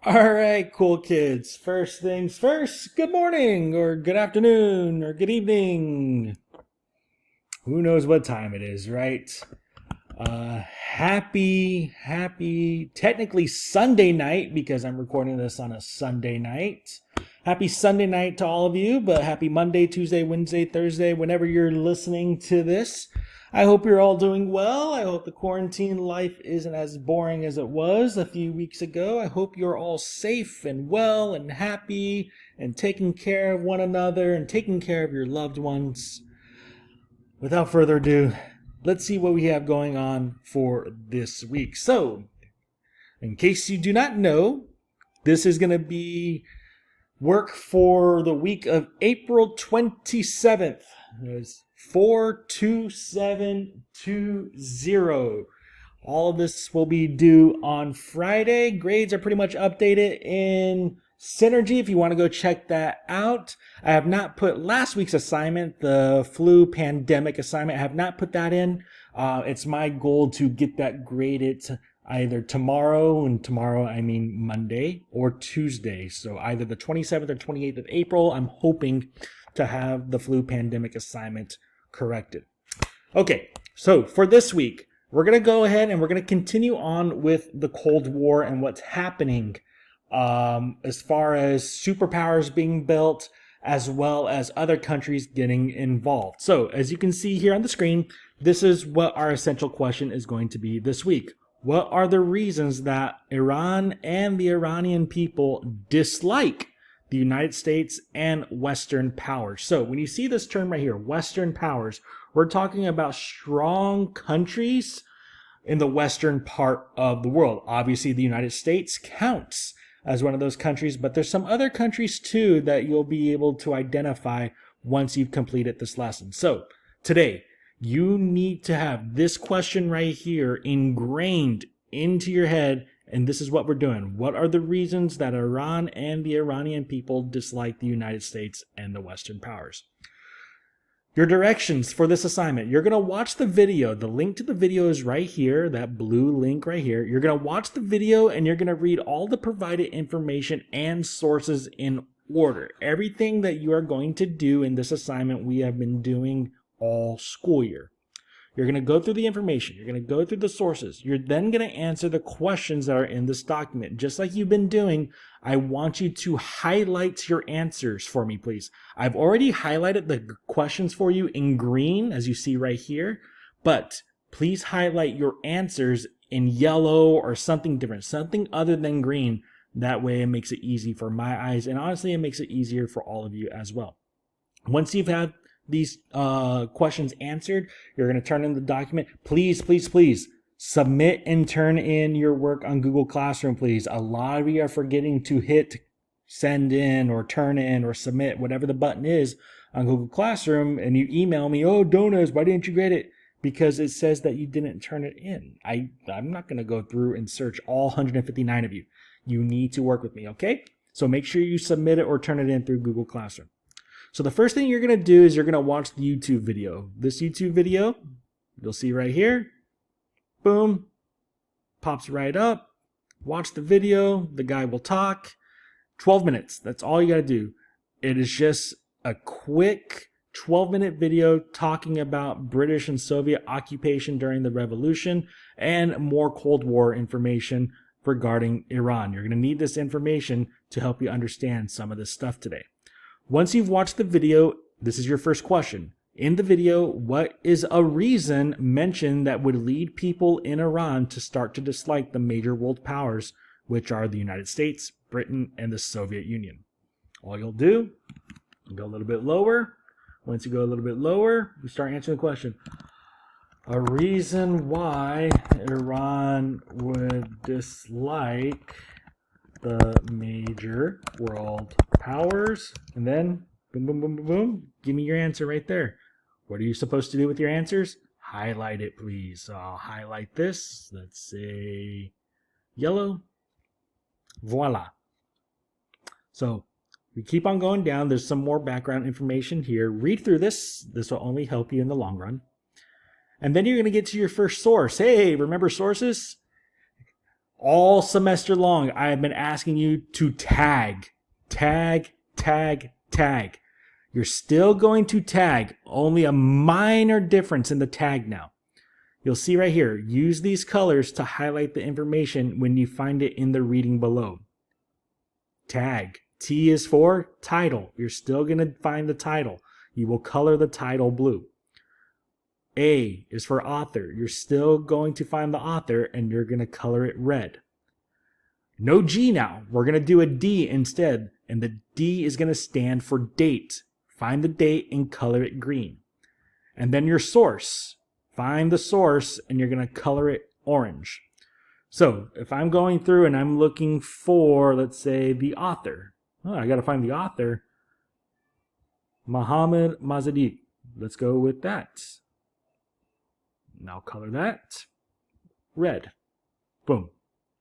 All right, cool kids. First things first, good morning, or good afternoon, or good evening. Who knows what time it is, right? Happy, technically Sunday night because I'm recording this on a Sunday night. Happy Sunday night to all of you, but happy Monday, Tuesday, Wednesday, Thursday, whenever you're listening to this. I hope you're all doing well. I hope the quarantine life isn't as boring as it was a few weeks ago. I hope you're all safe and well and happy and taking care of one another and taking care of your loved ones. Without further ado, let's see what we have going on for this week. So, in case you do not know, this is going to be work for the week of April 27th. It's 42720. All of this will be due on Friday. Grades are pretty much updated in Synergy if you want to go check that out. I have not put last week's assignment, the flu pandemic assignment, I have not put that in. It's my goal to get that graded either tomorrow, and tomorrow I mean Monday, or Tuesday. So either the 27th or 28th of April, I'm hoping to have the flu pandemic assignment corrected. Okay, so for this week, we're going to go ahead and we're going to continue on with the Cold War and what's happening as far as superpowers being built, as well as other countries getting involved. So as you can see here on the screen, this is what our essential question is going to be this week. What are the reasons that Iran and the Iranian people dislike the United States and Western powers? So when you see this term right here, Western powers, we're talking about strong countries in the Western part of the world. Obviously, the United States counts as one of those countries, but there's some other countries too that you'll be able to identify once you've completed this lesson. So today, you need to have this question right here ingrained into your head, and this is what we're doing. What are the reasons that Iran and the Iranian people dislike the United States and the Western powers? Your directions for this assignment. You're going to watch the video. The link to the video is right here, that blue link right here. You're going to watch the video and you're going to read all the provided information and sources in order. Everything that you are going to do in this assignment, we have been doing all school year. You're going to go through the information. You're going to go through the sources. You're then going to answer the questions that are in this document. Just like you've been doing, I want you to highlight your answers for me, please. I've already highlighted the questions for you in green, as you see right here, but please highlight your answers in yellow or something different, something other than green. That way it makes it easy for my eyes, and honestly, it makes it easier for all of you as well. Once you've had these questions answered, you're going to turn in the document. Please submit and turn in your work on Google Classroom, please. A lot of you are forgetting to hit send in or turn in or submit, whatever the button is on Google Classroom, and you email me, oh, Donas, why didn't you grade it? Because it says that you didn't turn it in. I'm not going to go through and search all 159 of you. You need to work with me, okay? So make sure you submit it or turn it in through Google Classroom. So the first thing you're going to do is you're going to watch the YouTube video. This YouTube video, you'll see right here. Boom. Pops right up. Watch the video. The guy will talk. 12 minutes. That's all you got to do. It is just a quick 12-minute video talking about British and Soviet occupation during the revolution and more Cold War information regarding Iran. You're going to need this information to help you understand some of this stuff today. Once you've watched the video, this is your first question. In the video, what is a reason mentioned that would lead people in Iran to start to dislike the major world powers, which are the United States, Britain, and the Soviet Union? All you'll do, go a little bit lower. Once you go a little bit lower, you start answering the question. A reason why Iran would dislike the major world powers, and then boom, give me your answer right there. What are you supposed to do with your answers? Highlight it, please. So I'll highlight this. Let's say yellow. Voila. So we keep on going down. There's some more background information here. Read through this. This will only help you in the long run. And then you're going to get to your first source. Hey, remember sources? All semester long, I have been asking you to tag, tag, tag, tag. You're still going to tag, only a minor difference in the tag now. You'll see right here, use these colors to highlight the information when you find it in the reading below. Tag. T is for title. You're still going to find the title. You will color the title blue. A is for author. You're still going to find the author and you're going to color it red. No G now. We're going to do a D instead, and the D is going to stand for date. Find the date and color it green. And then your source. Find the source and you're going to color it orange. So if I'm going through and I'm looking for, let's say, the author. Oh, I got to find the author. Muhammad Mazadiq. Let's go with that. Now color that red. Boom.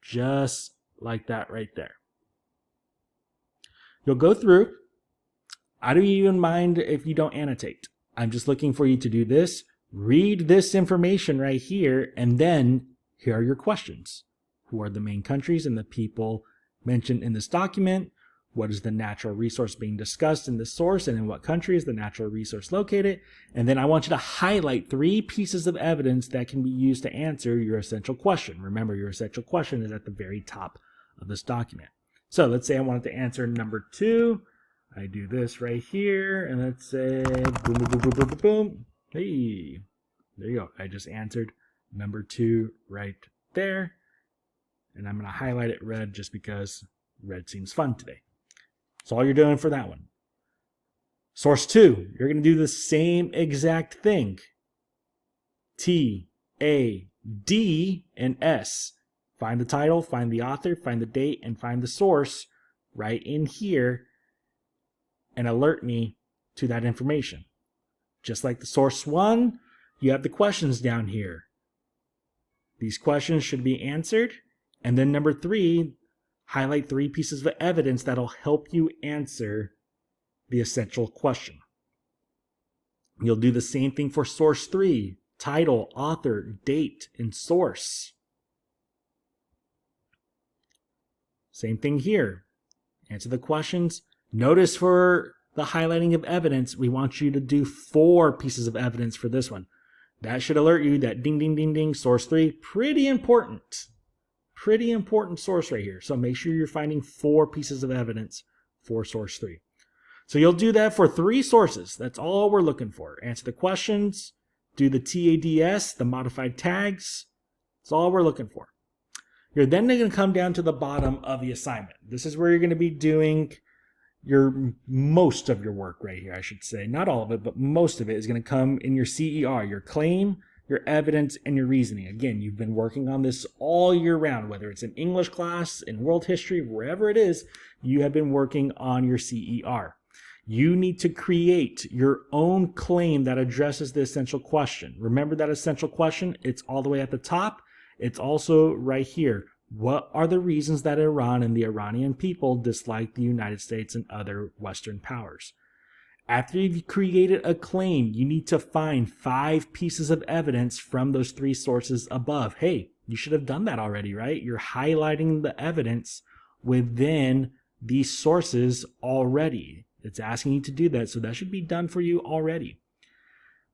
Just like that right there. You'll go through. I don't even mind if you don't annotate. I'm just looking for you to do this. Read this information right here, and then here are your questions. Who are the main countries and the people mentioned in this document? What is the natural resource being discussed in the source, and in what country is the natural resource located? And then I want you to highlight 3 pieces of evidence that can be used to answer your essential question. Remember, your essential question is at the very top of this document. So let's say I wanted to answer number 2. I do this right here, and let's say boom, boom, boom, boom, boom, boom, boom. Hey, there you go. I just answered number 2 right there. And I'm going to highlight it red just because red seems fun today. That's all you're doing for that one. Source 2, you're going to do the same exact thing. T, A, D, and S. Find the title, find the author, find the date, and find the source right in here and alert me to that information. Just like the source 1, you have the questions down here. These questions should be answered. And then number 3, highlight 3 pieces of evidence that'll help you answer the essential question. You'll do the same thing for source 3, title, author, date, and source. Same thing here. Answer the questions. Notice for the highlighting of evidence, we want you to do 4 pieces of evidence for this one. That should alert you that ding, ding, ding, ding, source 3, pretty important. Pretty important source right here. So make sure you're finding 4 pieces of evidence for source 3. So you'll do that for 3 sources. That's all we're looking for. Answer the questions, do the TADS, the modified tags. That's all we're looking for. You're then going to come down to the bottom of the assignment. This is where you're going to be doing most of your work right here, I should say. Not all of it, but most of it is going to come in your CER, your claim, your evidence, and your reasoning. Again, you've been working on this all year round, whether it's in English class, in world history, wherever it is, you have been working on your CER. You need to create your own claim that addresses the essential question. Remember that essential question? It's all the way at the top. It's also right here. What are the reasons that Iran and the Iranian people dislike the United States and other Western powers? After you've created a claim, you need to find 5 pieces of evidence from those 3 sources above. Hey, you should have done that already, right? You're highlighting the evidence within these sources already. It's asking you to do that, so that should be done for you already.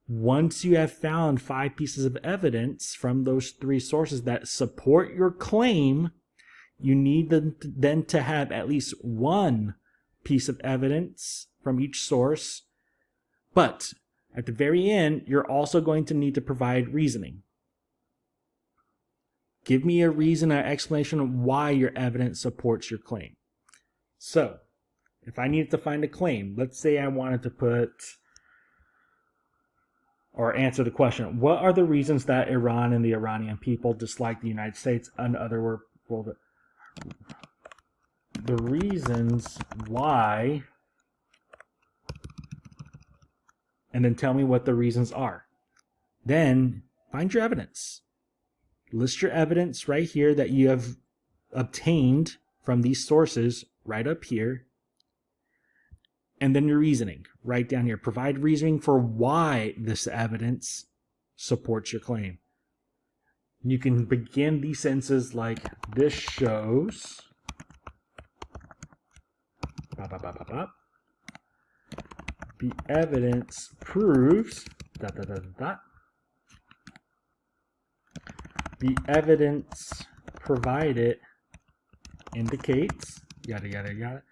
Once you have found 5 pieces of evidence from those 3 sources that support your claim, you need then to have at least 1 piece of evidence from each source. But at the very end, you're also going to need to provide reasoning. Give me a reason, an explanation of why your evidence supports your claim. So, if I needed to find a claim, let's say I wanted to put or answer the question, what are the reasons that Iran and the Iranian people dislike the United States and other world? The reasons why, and then tell me what the reasons are. Then find your evidence. List your evidence right here that you have obtained from these sources right up here. And then your reasoning right down here. Provide reasoning for why this evidence supports your claim. You can begin these sentences like, this shows the evidence proves the evidence provided indicates yada yada yada.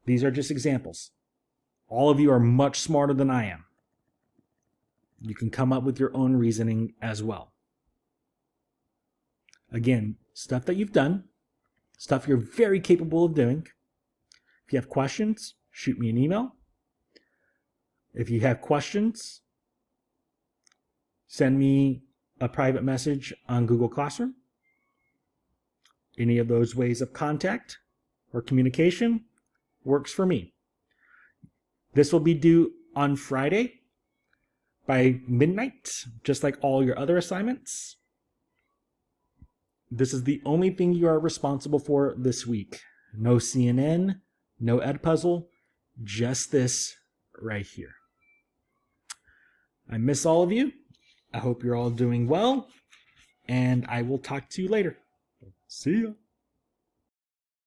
These are just examples. All of you are much smarter than I am. You can come up with your own reasoning as well. Again, stuff that you've done, stuff you're very capable of doing. If you have questions, shoot me an email. If you have questions, send me a private message on Google Classroom. Any of those ways of contact or communication works for me. This will be due on Friday by midnight, just like all your other assignments. This is the only thing you are responsible for this week. No CNN, no Edpuzzle, just this right here. I miss all of you. I hope you're all doing well, and I will talk to you later. See ya.